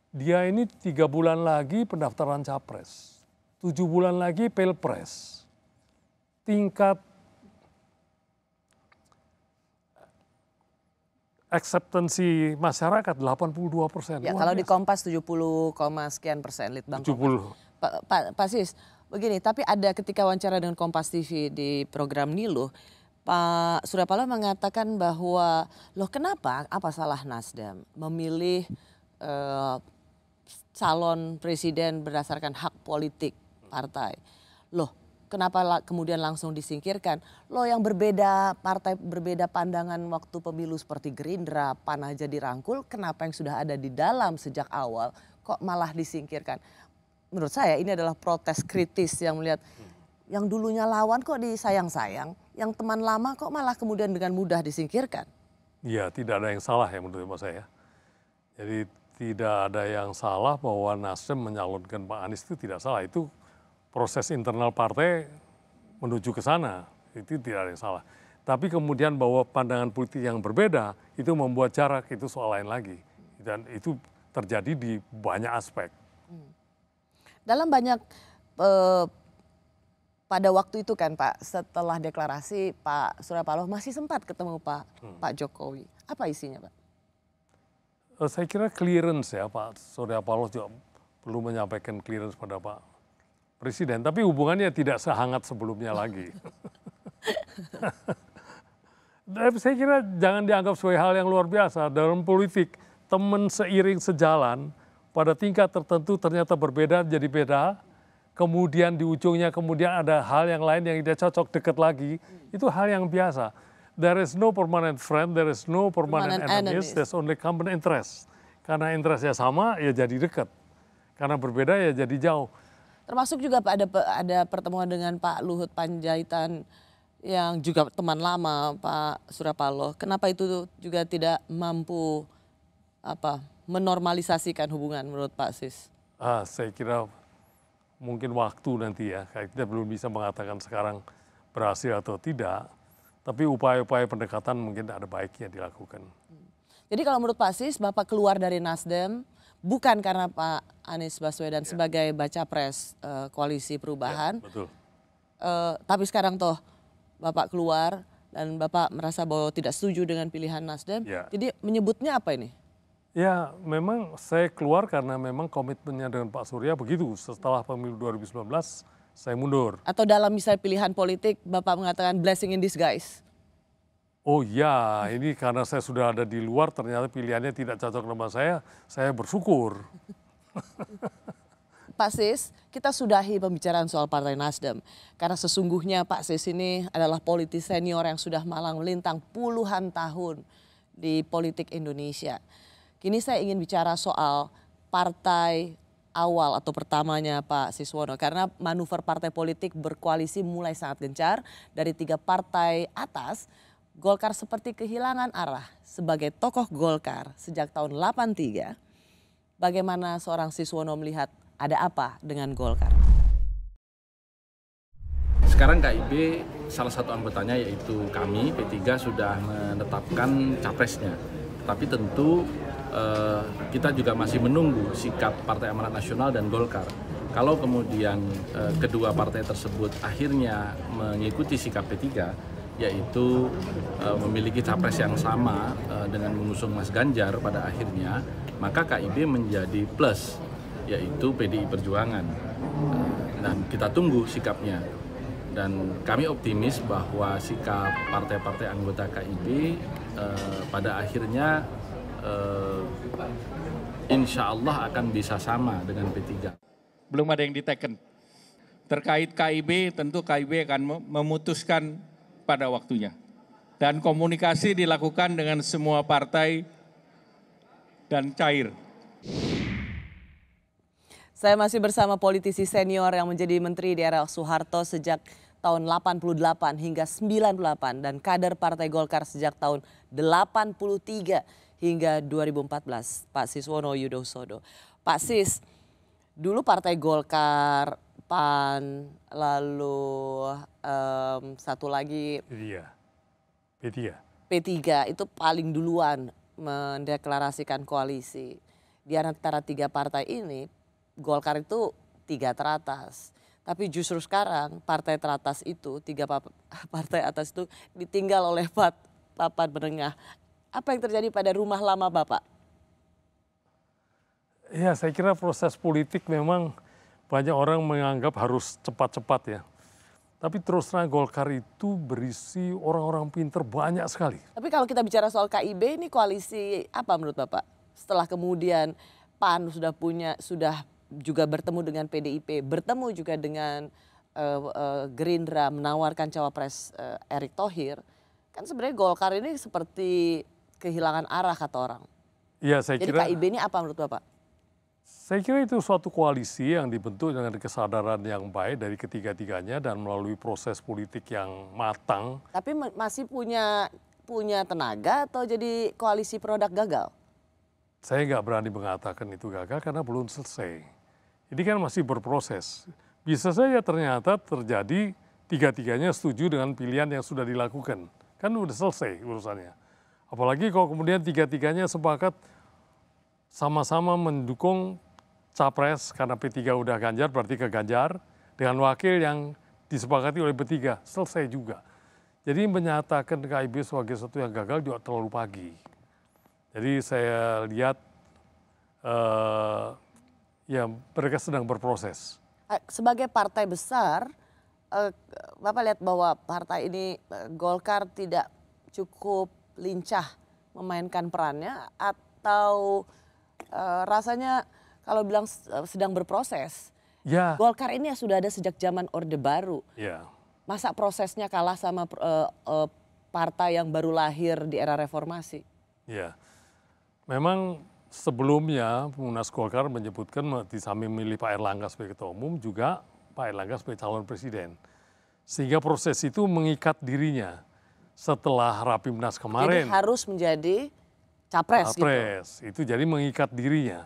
Dia ini 3 bulan lagi pendaftaran capres, 7 bulan lagi pilpres. Tingkat acceptancy masyarakat 82%. Ya, kalau di Kompas 70, sekian persen, Litbang 70. Pak Sis, begini, tapi ada ketika wawancara dengan Kompas TV di program Niluh, Pak Surya Paloh mengatakan bahwa loh kenapa apa salah Nasdem memilih calon presiden berdasarkan hak politik partai. Loh kenapa kemudian langsung disingkirkan? Loh yang berbeda partai berbeda pandangan waktu pemilu seperti Gerindra, PAN aja dirangkul, kenapa yang sudah ada di dalam sejak awal kok malah disingkirkan? Menurut saya ini adalah protes kritis yang melihat yang dulunya lawan kok disayang-sayang, yang teman lama kok malah kemudian dengan mudah disingkirkan. Iya, tidak ada yang salah ya menurut saya. Jadi tidak ada yang salah bahwa Nasdem menyalonkan Pak Anies itu tidak salah. Itu proses internal partai menuju ke sana, itu tidak ada yang salah. Tapi kemudian bahwa pandangan politik yang berbeda itu membuat jarak, itu soal lain lagi. Dan itu terjadi di banyak aspek. Dalam banyak pada waktu itu kan Pak, setelah deklarasi Pak Surya Paloh masih sempat ketemu Pak Jokowi. Apa isinya Pak? Saya kira clearance ya, Pak Surya Paloh juga perlu menyampaikan clearance pada Pak Presiden. Tapi hubungannya tidak sehangat sebelumnya lagi. Saya kira jangan dianggap sebagai hal yang luar biasa. Dalam politik, teman seiring sejalan pada tingkat tertentu ternyata berbeda jadi beda. Kemudian di ujungnya kemudian ada hal yang lain yang tidak cocok dekat lagi, itu hal yang biasa. There is no permanent friend, there is no permanent enemies, there's only common interest. Karena interestnya sama, ya jadi dekat. Karena berbeda, ya jadi jauh. Termasuk juga Pak ada pertemuan dengan Pak Luhut Panjaitan yang juga teman lama Pak Surya Paloh. Kenapa itu juga tidak mampu menormalisasikan hubungan menurut Pak Sis? Saya kira mungkin waktu nanti ya, kita belum bisa mengatakan sekarang berhasil atau tidak, tapi upaya-upaya pendekatan mungkin ada baiknya dilakukan. Jadi kalau menurut Pak Sis, Bapak keluar dari Nasdem bukan karena Pak Anies Baswedan sebagai baca pres koalisi perubahan, betul. Tapi sekarang toh Bapak keluar dan Bapak merasa bahwa tidak setuju dengan pilihan Nasdem, jadi menyebutnya apa ini? Ya memang saya keluar karena memang komitmennya dengan Pak Surya begitu. Setelah pemilu 2019 saya mundur. Atau dalam misalnya pilihan politik Bapak mengatakan blessing in disguise? Oh ya, ini karena saya sudah ada di luar ternyata pilihannya tidak cocok sama saya bersyukur. Pak Sis, kita sudahi pembicaraan soal Partai Nasdem. Karena sesungguhnya Pak Sis ini adalah politisi senior yang sudah malang melintang puluhan tahun di politik Indonesia. Kini saya ingin bicara soal partai awal atau pertamanya Pak Siswono. Karena manuver partai politik berkoalisi mulai sangat gencar. Dari 3 partai atas, Golkar seperti kehilangan arah. Sebagai tokoh Golkar sejak tahun 83, bagaimana seorang Siswono melihat ada apa dengan Golkar? Sekarang KIB salah satu anggotanya yaitu kami, P3 sudah menetapkan capresnya. Tapi tentu kita juga masih menunggu sikap Partai Amanat Nasional dan Golkar. Kalau kemudian kedua partai tersebut akhirnya mengikuti sikap P3, yaitu memiliki capres yang sama dengan mengusung Mas Ganjar pada akhirnya, maka KIB menjadi plus, yaitu PDI Perjuangan. Dan kita tunggu sikapnya. Dan kami optimis bahwa sikap partai-partai anggota KIB pada akhirnya insya Allah akan bisa sama dengan P3. Belum ada yang diteken. Terkait KIB, tentu KIB akan memutuskan pada waktunya. Dan komunikasi dilakukan dengan semua partai dan cair. Saya masih bersama politisi senior yang menjadi menteri di era Soeharto sejak tahun 88 hingga 98 dan kader Partai Golkar sejak tahun 83 hingga 2014, Pak Siswono Yudhosodo. Pak Sis, dulu Partai Golkar, PAN, lalu satu lagi P3 itu paling duluan mendeklarasikan koalisi. Di antara 3 partai ini, Golkar itu 3 teratas. Tapi justru sekarang partai teratas itu, 3 partai atas itu ditinggal oleh papan menengah. Apa yang terjadi pada rumah lama Bapak? Ya saya kira proses politik memang banyak orang menganggap harus cepat-cepat ya. Tapi terus terang Golkar itu berisi orang-orang pinter banyak sekali. Tapi kalau kita bicara soal KIB, ini koalisi apa menurut Bapak? Setelah kemudian PAN sudah juga bertemu dengan PDIP, bertemu juga dengan Gerindra menawarkan cawapres Erick Thohir, kan sebenarnya Golkar ini seperti kehilangan arah kata orang. Iya, saya Jadi kira. KIB ini apa menurut Bapak? Saya kira itu suatu koalisi yang dibentuk dengan kesadaran yang baik dari ketiga-tiganya dan melalui proses politik yang matang. Tapi masih punya tenaga atau jadi koalisi produk gagal? Saya nggak berani mengatakan itu gagal karena belum selesai. Ini kan masih berproses. Bisa saja ternyata terjadi tiga-tiganya setuju dengan pilihan yang sudah dilakukan. Kan udah selesai urusannya. Apalagi kalau kemudian tiga-tiganya sepakat sama-sama mendukung capres karena P3 udah Ganjar berarti ke Ganjar dengan wakil yang disepakati oleh P3 selesai juga. Jadi menyatakan KIB sebagai sesuatu yang gagal juga terlalu pagi. Jadi saya lihat ya mereka sedang berproses. Sebagai partai besar, Bapak lihat bahwa partai ini Golkar tidak cukup lincah memainkan perannya atau rasanya kalau bilang sedang berproses. Ya. Golkar ini sudah ada sejak zaman Orde Baru. Ya. Masa prosesnya kalah sama partai yang baru lahir di era reformasi? Ya. Memang sebelumnya Munas Golkar menyebutkan di samping memilih Pak Erlangga sebagai ketua umum juga Pak Erlangga sebagai calon presiden. Sehingga proses itu mengikat dirinya setelah Rapimnas kemarin. Jadi harus menjadi capres gitu. Itu jadi mengikat dirinya.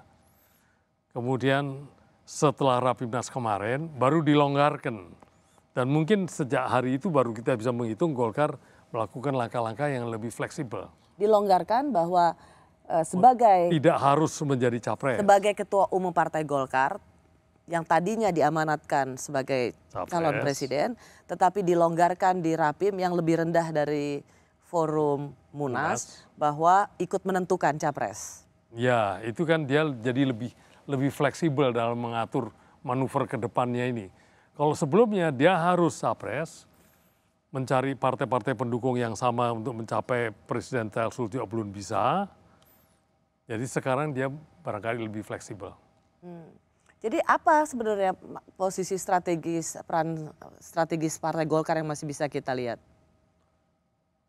Kemudian setelah Rapimnas kemarin baru dilonggarkan. Dan mungkin sejak hari itu baru kita bisa menghitung Golkar melakukan langkah-langkah yang lebih fleksibel. Dilonggarkan bahwa sebagai tidak harus menjadi capres. Sebagai ketua umum Partai Golkar yang tadinya diamanatkan sebagai calon presiden, tetapi dilonggarkan di Rapim yang lebih rendah dari forum Munas bahwa ikut menentukan capres. Ya, itu kan dia jadi lebih fleksibel dalam mengatur manuver ke depannya ini. Kalau sebelumnya dia harus capres, mencari partai-partai pendukung yang sama untuk mencapai presidensial threshold juga belum bisa. Jadi sekarang dia barangkali lebih fleksibel. Jadi apa sebenarnya posisi peran strategis Partai Golkar yang masih bisa kita lihat?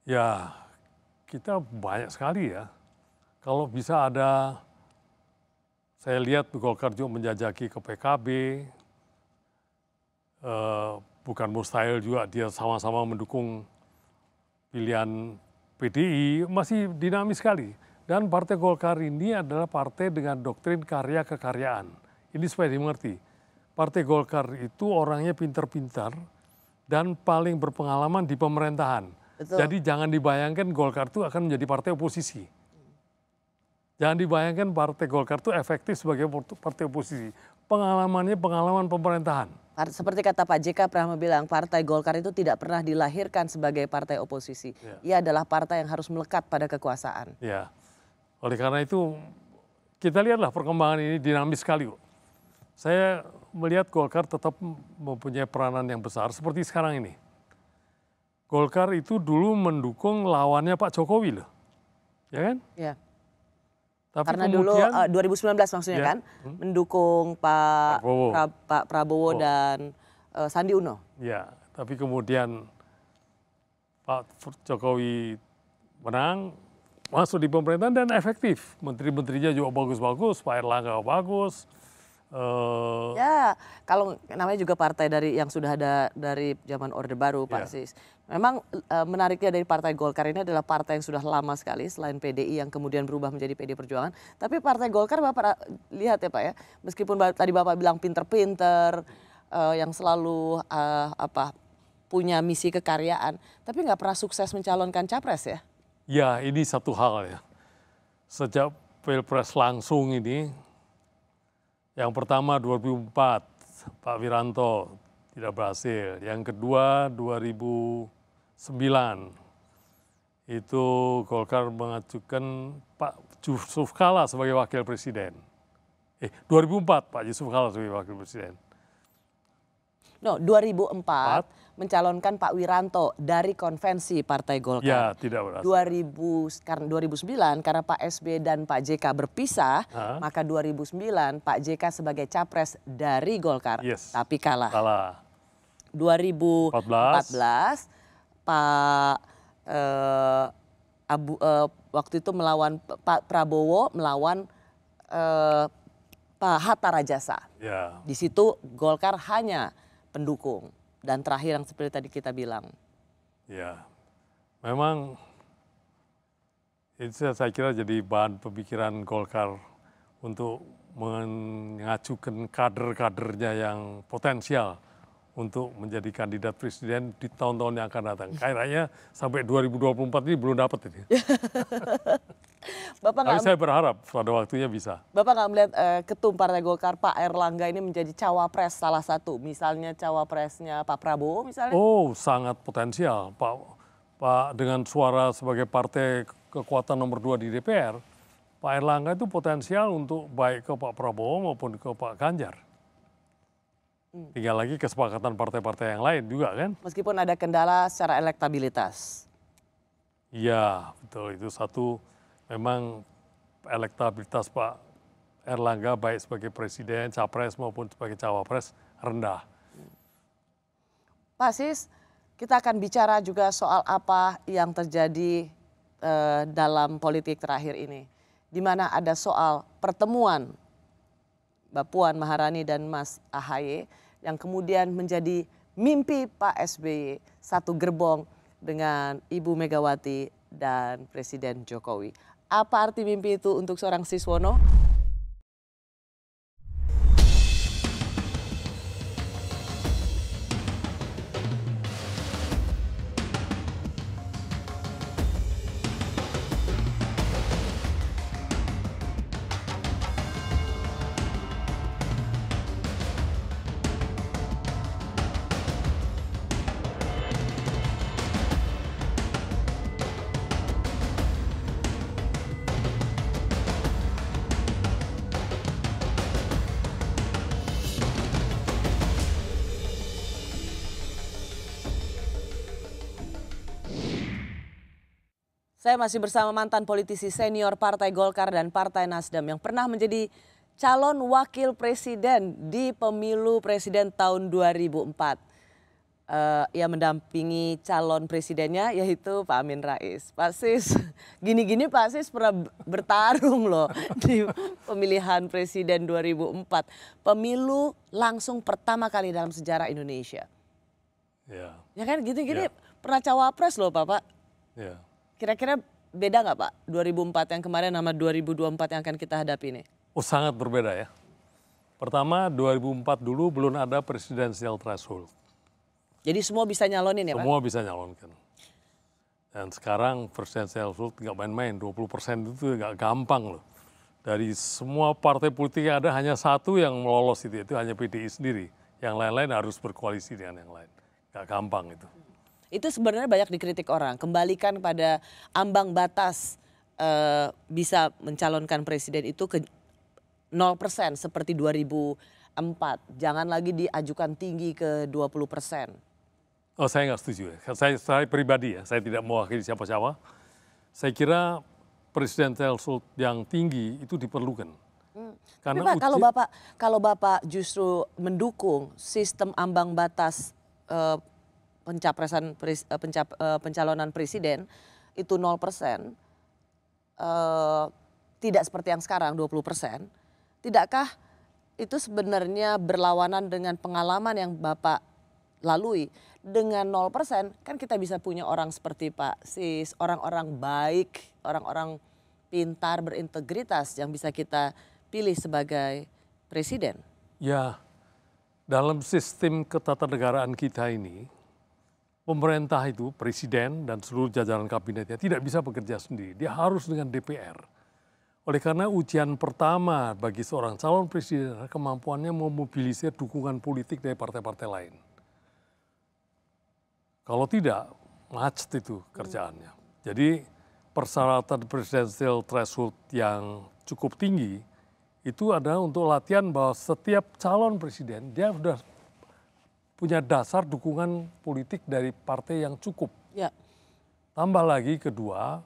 Ya, kita banyak sekali ya. Kalau bisa ada, saya lihat Golkar juga menjajaki ke PKB, bukan mustahil juga dia sama-sama mendukung pilihan PDI, masih dinamis sekali. Dan Partai Golkar ini adalah partai dengan doktrin karya kekaryaan. Ini supaya dimengerti. Partai Golkar itu orangnya pintar-pintar dan paling berpengalaman di pemerintahan. Betul. Jadi jangan dibayangkan Golkar itu akan menjadi partai oposisi. Jangan dibayangkan Partai Golkar itu efektif sebagai partai oposisi. Pengalamannya pengalaman pemerintahan. Seperti kata Pak JK pernah bilang, Partai Golkar itu tidak pernah dilahirkan sebagai partai oposisi. Ya. Ia adalah partai yang harus melekat pada kekuasaan. Ya, oleh karena itu kita lihatlah perkembangan ini dinamis sekali. Saya melihat Golkar tetap mempunyai peranan yang besar seperti sekarang ini. Golkar itu dulu mendukung lawannya Pak Jokowi loh, ya kan? Ya. Tapi karena kemudian, dulu 2019 maksudnya ya, kan, mendukung Pak Prabowo dan Sandi Uno. Ya, tapi kemudian Pak Jokowi menang, masuk di pemerintahan dan efektif. Menteri-menterinya juga bagus-bagus, Pak Erlangga bagus. Ya, kalau namanya juga partai yang sudah ada dari zaman Orde Baru, Pak Sis. Memang menariknya dari Partai Golkar ini adalah partai yang sudah lama sekali selain PDI yang kemudian berubah menjadi PD Perjuangan. Tapi Partai Golkar Bapak lihat ya Pak ya, meskipun tadi Bapak bilang pinter-pinter, yang selalu punya misi kekaryaan, tapi nggak pernah sukses mencalonkan capres ya? Ya, ini satu hal ya. Sejak Pilpres langsung ini, yang pertama 2004, Pak Wiranto tidak berhasil. Yang kedua 2009, itu Golkar mengajukan Pak Yusuf Kalla sebagai wakil presiden. 2004 Pak Yusuf Kalla sebagai wakil presiden. No, 2004 mencalonkan Pak Wiranto dari konvensi Partai Golkar. Ya, tidak berhasil. 2009 karena Pak SBY dan Pak JK berpisah, maka 2009 Pak JK sebagai capres dari Golkar, tapi kalah. 2014 Pak waktu itu melawan Pak Prabowo melawan Pak Hatta Rajasa. Ya. Di situ Golkar hanya pendukung. Dan terakhir yang seperti tadi kita bilang. Ya, memang itu saya kira jadi bahan pemikiran Golkar untuk mengajukan kader-kadernya yang potensial untuk menjadi kandidat presiden di tahun-tahun yang akan datang. Kayaknya sampai 2024 ini belum dapat ini. Tapi saya berharap pada waktunya bisa. Bapak nggak melihat ketum Partai Golkar Pak Erlangga ini menjadi cawapres salah satu, misalnya cawapresnya Pak Prabowo misalnya? Oh, sangat potensial. Pak dengan suara sebagai partai kekuatan nomor 2 di DPR, Pak Erlangga itu potensial untuk baik ke Pak Prabowo maupun ke Pak Ganjar. Tinggal lagi kesepakatan partai-partai yang lain juga kan? Meskipun ada kendala secara elektabilitas. Iya, betul. Itu satu, memang elektabilitas Pak Erlangga baik sebagai presiden, capres maupun sebagai cawapres rendah. Pak Sis, kita akan bicara juga soal apa yang terjadi dalam politik terakhir ini. Di mana ada soal pertemuan Mbak Puan Maharani dan Mas AHY yang kemudian menjadi mimpi Pak SBY, satu gerbong dengan Ibu Megawati dan Presiden Jokowi. Apa arti mimpi itu untuk seorang Siswono? Saya masih bersama mantan politisi senior Partai Golkar dan Partai Nasdem yang pernah menjadi calon wakil presiden di pemilu presiden tahun 2004. Ia mendampingi calon presidennya yaitu Pak Amin Rais. Pak Sis, gini-gini Pak Sis pernah bertarung loh di pemilihan presiden 2004. Pemilu langsung pertama kali dalam sejarah Indonesia. Ya kan gini-gini pernah cawapres loh Bapak. Ya. Kira-kira beda nggak Pak 2004 yang kemarin sama 2024 yang akan kita hadapi ini? Oh, sangat berbeda ya. Pertama 2004 dulu belum ada presidensial threshold. Jadi semua bisa nyalonin ya Pak? Semua bisa nyalonkan. Dan sekarang presidensial threshold nggak main-main, 20% itu nggak gampang loh. Dari semua partai politik yang ada hanya satu yang melolos itu hanya PDI sendiri. Yang lain-lain harus berkoalisi dengan yang lain. Nggak gampang itu. Itu sebenarnya banyak dikritik orang, kembalikan pada ambang batas bisa mencalonkan presiden itu ke 0% seperti 2004. Jangan lagi diajukan tinggi ke 20%. Oh, saya nggak setuju ya. Saya pribadi ya, saya tidak mewakili siapa-siapa. Saya kira presidensial threshold yang tinggi itu diperlukan. Karena Tapi Pak, kalau Bapak justru mendukung sistem ambang batas pencalonan presiden itu 0%, tidak seperti yang sekarang 20%, tidakkah itu sebenarnya berlawanan dengan pengalaman yang Bapak lalui? Dengan 0% kan kita bisa punya orang seperti Pak Sis, orang-orang baik, orang-orang pintar, berintegritas yang bisa kita pilih sebagai presiden. Ya, dalam sistem ketatanegaraan kita ini, pemerintah itu, presiden dan seluruh jajaran kabinetnya tidak bisa bekerja sendiri. Dia harus dengan DPR. Oleh karena ujian pertama bagi seorang calon presiden adalah kemampuannya memobilisir dukungan politik dari partai-partai lain. Kalau tidak, macet itu kerjaannya. Jadi persyaratan presidensial threshold yang cukup tinggi itu adalah untuk latihan bahwa setiap calon presiden dia sudah punya dasar dukungan politik dari partai yang cukup. Ya. Tambah lagi kedua,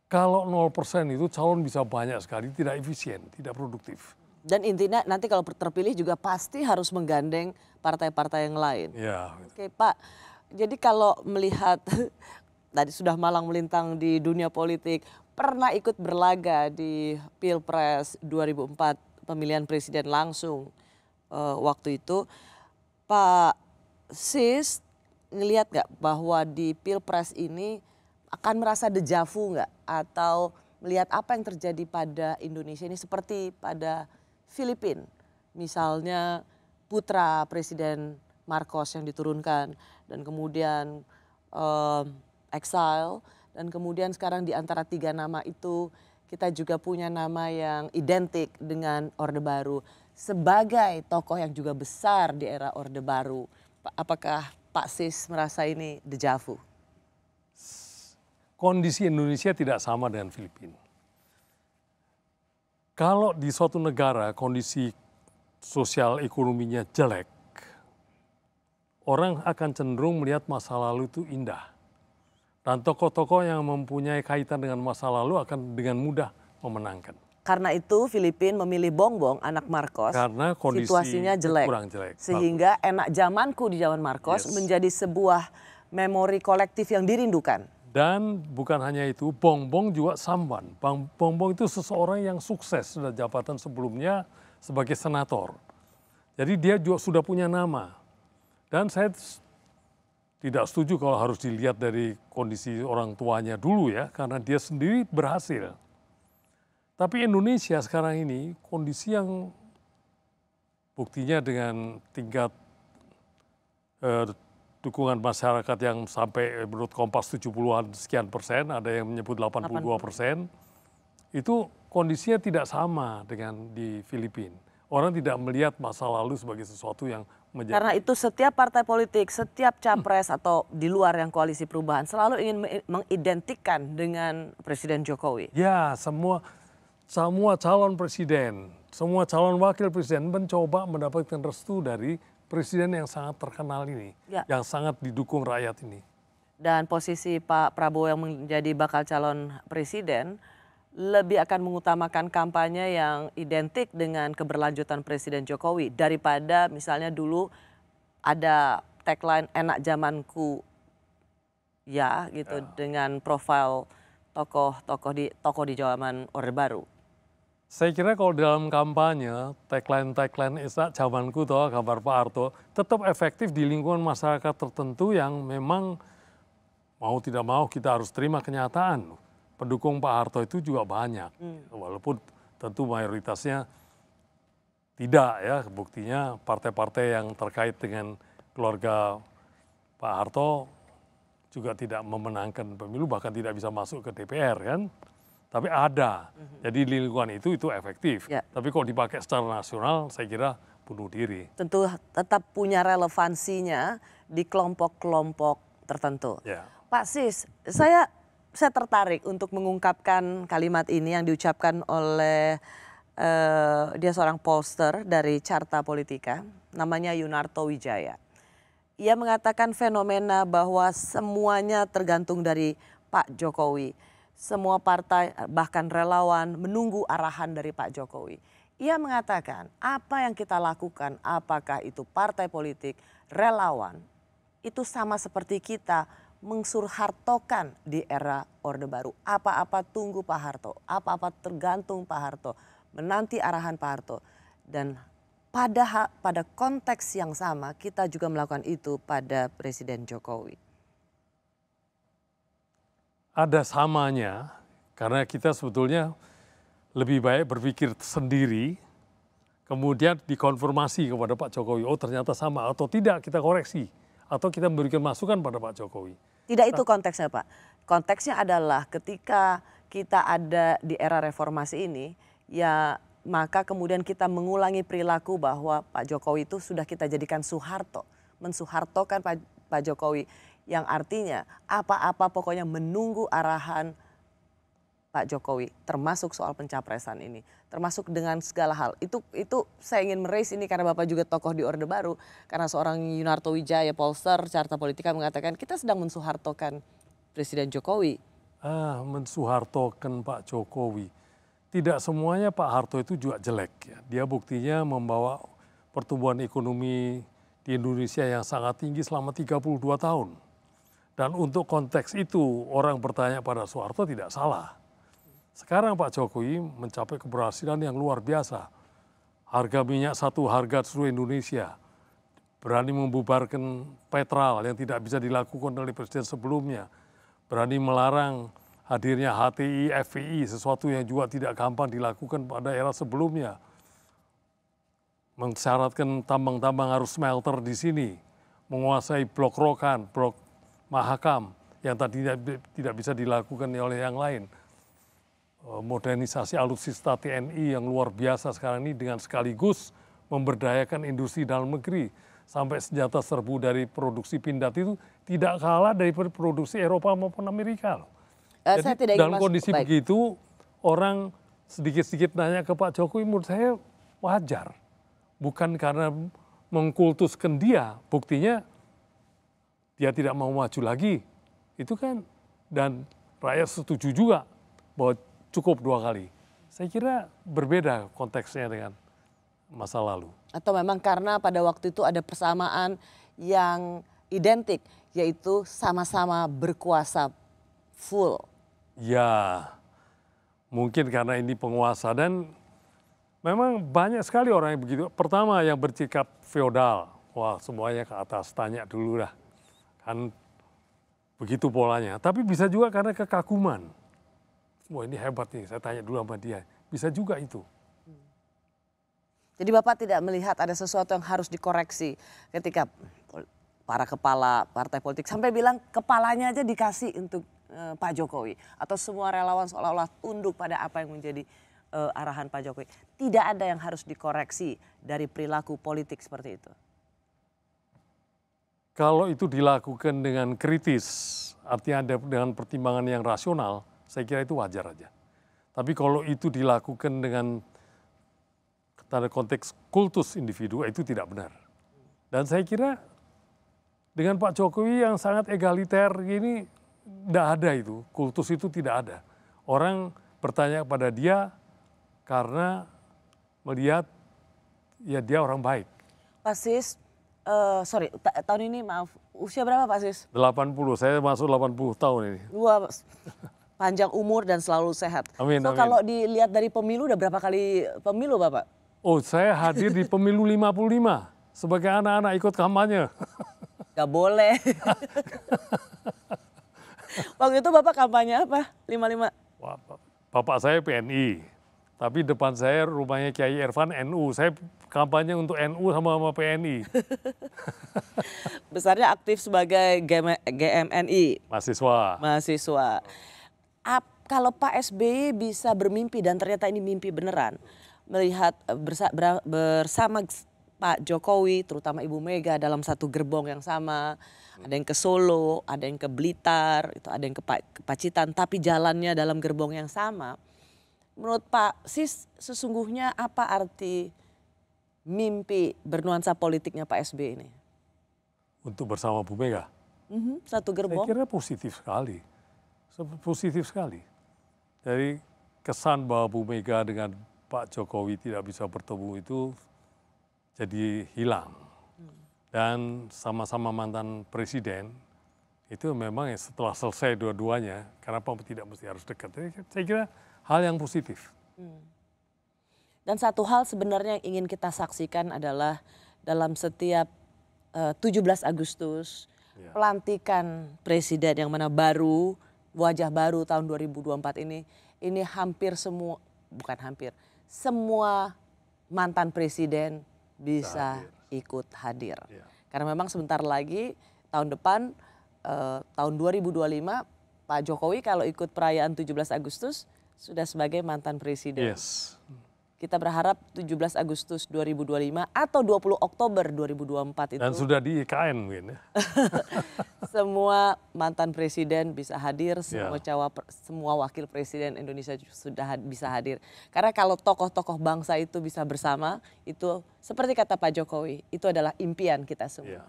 kalau 0% itu calon bisa banyak sekali, tidak efisien, tidak produktif. Dan intinya nanti kalau terpilih juga pasti harus menggandeng partai-partai yang lain. Ya. Oke Pak, jadi kalau melihat tadi sudah malang melintang di dunia politik, pernah ikut berlaga di Pilpres 2004, pemilihan presiden langsung waktu itu. Pak Sis ngelihat nggak bahwa di Pilpres ini akan merasa dejavu nggak? Atau melihat apa yang terjadi pada Indonesia ini seperti pada Filipina? Misalnya putra Presiden Marcos yang diturunkan dan kemudian exile, dan kemudian sekarang di antara 3 nama itu kita juga punya nama yang identik dengan Orde Baru. Sebagai tokoh yang juga besar di era Orde Baru, apakah Pak Sis merasa ini dejavu? Kondisi Indonesia tidak sama dengan Filipina. Kalau di suatu negara kondisi sosial ekonominya jelek, orang akan cenderung melihat masa lalu itu indah. Dan tokoh-tokoh yang mempunyai kaitan dengan masa lalu akan dengan mudah memenangkan. Karena itu Filipina memilih Bongbong, anak Marcos, karena kondisi situasinya jelek. Kurang jelek. Sehingga enak zamanku di zaman Marcos menjadi sebuah memori kolektif yang dirindukan. Dan bukan hanya itu, Bongbong juga samban. Bongbong itu seseorang yang sukses sudah jabatan sebelumnya sebagai senator. Jadi dia juga sudah punya nama. Dan saya tidak setuju kalau harus dilihat dari kondisi orang tuanya dulu ya, karena dia sendiri berhasil. Tapi Indonesia sekarang ini kondisi yang buktinya dengan tingkat dukungan masyarakat yang sampai menurut Kompas 70-an sekian persen, ada yang menyebut 82%, itu kondisinya tidak sama dengan di Filipina. Orang tidak melihat masa lalu sebagai sesuatu yang menjadi... Karena itu setiap partai politik, setiap capres atau di luar yang koalisi perubahan selalu ingin mengidentikan dengan Presiden Jokowi. Ya, semua calon presiden, semua calon wakil presiden mencoba mendapatkan restu dari presiden yang sangat terkenal ini, yang sangat didukung rakyat ini. Dan posisi Pak Prabowo yang menjadi bakal calon presiden lebih akan mengutamakan kampanye yang identik dengan keberlanjutan Presiden Jokowi daripada misalnya dulu ada tagline enak zamanku ya gitu dengan profil tokoh di zaman Orde Baru. Saya kira kalau dalam kampanye tagline enak zamanku toh gambar Pak Harto tetap efektif di lingkungan masyarakat tertentu yang memang mau tidak mau kita harus terima kenyataan. Pendukung Pak Harto itu juga banyak, walaupun tentu mayoritasnya tidak ya. Buktinya partai-partai yang terkait dengan keluarga Pak Harto juga tidak memenangkan pemilu, bahkan tidak bisa masuk ke DPR kan. Tapi ada, jadi di lingkungan itu efektif. Tapi kalau dipakai secara nasional saya kira bunuh diri. Tentu tetap punya relevansinya di kelompok-kelompok tertentu. Pak Sis, saya tertarik untuk mengungkapkan kalimat ini yang diucapkan oleh dia seorang pollster dari Carta Politika, namanya Yunarto Wijaya. Ia mengatakan fenomena bahwa semuanya tergantung dari Pak Jokowi. Semua partai bahkan relawan menunggu arahan dari Pak Jokowi. Ia mengatakan apa yang kita lakukan, apakah itu partai politik, relawan, itu sama seperti kita mengsurhartokan di era Orde Baru. Apa-apa tunggu Pak Harto, apa-apa tergantung Pak Harto, menanti arahan Pak Harto. Dan pada konteks yang sama kita juga melakukan itu pada Presiden Jokowi. Ada samanya, karena kita sebetulnya lebih baik berpikir sendiri, kemudian dikonfirmasi kepada Pak Jokowi, oh ternyata sama atau tidak kita koreksi, atau kita memberikan masukan pada Pak Jokowi. Tidak itu konteksnya Pak. Konteksnya adalah ketika kita ada di era reformasi ini, ya maka kemudian kita mengulangi perilaku bahwa Pak Jokowi itu sudah kita jadikan Soeharto. Mensuhartokan Pak Jokowi yang artinya apa-apa pokoknya menunggu arahan Pak Jokowi, termasuk soal pencapresan ini, termasuk dengan segala hal. Itu saya ingin meraise ini karena Bapak juga tokoh di Orde Baru, karena seorang Yunarto Wijaya, Polster, Carta Politika mengatakan kita sedang mensuhartokan Presiden Jokowi. Mensuhartokan Pak Jokowi. Tidak semuanya Pak Harto itu juga jelek. Ya. Dia buktinya membawa pertumbuhan ekonomi di Indonesia yang sangat tinggi selama 32 tahun. Dan untuk konteks itu orang bertanya pada Soeharto tidak salah. Sekarang Pak Jokowi mencapai keberhasilan yang luar biasa. Harga minyak satu harga seluruh Indonesia. Berani membubarkan Petral yang tidak bisa dilakukan oleh presiden sebelumnya. Berani melarang hadirnya HTI, FPI, sesuatu yang juga tidak gampang dilakukan pada era sebelumnya. Mensyaratkan tambang-tambang harus smelter di sini. Menguasai blok Rokan, blok Mahakam yang tadinya tidak bisa dilakukan oleh yang lain. Modernisasi alutsista TNI yang luar biasa sekarang ini dengan sekaligus memberdayakan industri dalam negeri. Sampai senjata serbu dari produksi Pindad itu tidak kalah dari produksi Eropa maupun Amerika. Jadi saya tidak ingin dalam kondisi begitu orang sedikit-sedikit nanya ke Pak Jokowi menurut saya wajar. Bukan karena mengkultuskan dia, buktinya dia tidak mau maju lagi. Itu kan, dan rakyat setuju juga bahwa cukup 2 kali. Saya kira berbeda konteksnya dengan masa lalu. Atau memang karena pada waktu itu ada persamaan yang identik, yaitu sama-sama berkuasa full. Ya, mungkin karena ini penguasa dan memang banyak sekali orang yang begitu. Pertama yang bersikap feodal, wah semuanya ke atas, tanya dulu lah. Kan begitu polanya. Tapi bisa juga karena kekaguman. Wah ini hebat nih, saya tanya dulu sama dia. Bisa juga itu. Jadi Bapak tidak melihat ada sesuatu yang harus dikoreksi ketika para kepala partai politik sampai bilang kepalanya aja dikasih untuk Pak Jokowi. Atau semua relawan seolah-olah tunduk pada apa yang menjadi arahan Pak Jokowi. Tidak ada yang harus dikoreksi dari perilaku politik seperti itu. Kalau itu dilakukan dengan kritis, artinya dengan pertimbangan yang rasional, saya kira itu wajar aja. Tapi kalau itu dilakukan dengan tanda konteks kultus individu, itu tidak benar. Dan saya kira dengan Pak Jokowi yang sangat egaliter ini, tidak ada itu, kultus itu tidak ada. Orang bertanya kepada dia karena melihat ya dia orang baik. Pak Sis, tahun ini maaf, usia berapa Pak Sis? 80, saya masuk 80 tahun ini. Wah, panjang umur dan selalu sehat. Amin, so amin. kalau dilihat dari pemilu, udah berapa kali pemilu Bapak? Oh, saya hadir di pemilu 55 sebagai anak-anak ikut kampanye. Gak boleh. Waktu itu Bapak kampanye apa? 55? Bapak saya PNI, tapi depan saya rumahnya Kiai Irfan NU. Saya kampanye untuk NU sama PNI. Besarnya aktif sebagai GMNI. Mahasiswa. Kalau Pak SBY bisa bermimpi dan ternyata ini mimpi beneran, melihat bersama Pak Jokowi, terutama Ibu Mega dalam satu gerbong yang sama, ada yang ke Solo, ada yang ke Blitar, itu ada yang ke Pacitan, tapi jalannya dalam gerbong yang sama. Menurut Pak Sis, sesungguhnya apa arti mimpi bernuansa politiknya Pak SBY ini? Untuk bersama Bu Mega? Satu gerbong? Saya kira positif sekali. Positif sekali. Dari kesan bahwa Bu Mega dengan Pak Jokowi tidak bisa bertemu itu jadi hilang. Dan sama-sama mantan presiden, itu memang setelah selesai dua-duanya, kenapa tidak mesti harus dekat. Saya kira hal yang positif. Dan satu hal sebenarnya yang ingin kita saksikan adalah dalam setiap 17 Agustus, pelantikan presiden yang mana baru, wajah baru tahun 2024 ini hampir semua, bukan hampir, semua mantan presiden bisa ikut hadir. Karena memang sebentar lagi tahun depan, tahun 2025, Pak Jokowi kalau ikut perayaan 17 Agustus sudah sebagai mantan presiden. Kita berharap 17 Agustus 2025 atau 20 Oktober 2024 itu. Dan sudah di IKN mungkin ya. Semua mantan presiden bisa hadir, semua wakil presiden Indonesia sudah bisa hadir. Karena kalau tokoh-tokoh bangsa itu bisa bersama, itu seperti kata Pak Jokowi, itu adalah impian kita semua.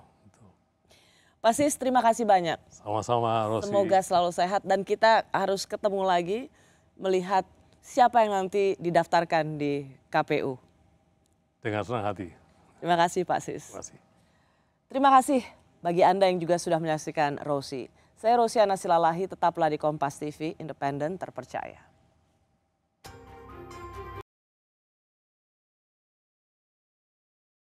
Pak Sis, terima kasih banyak. Sama-sama, Rosi. Semoga selalu sehat dan kita harus ketemu lagi melihat siapa yang nanti didaftarkan di KPU. Dengan senang hati. Terima kasih Pak Sis. Terima kasih. Terima kasih bagi Anda yang juga sudah menyaksikan Rosi. Saya Rosiana Silalahi, tetaplah di Kompas TV, independen, terpercaya.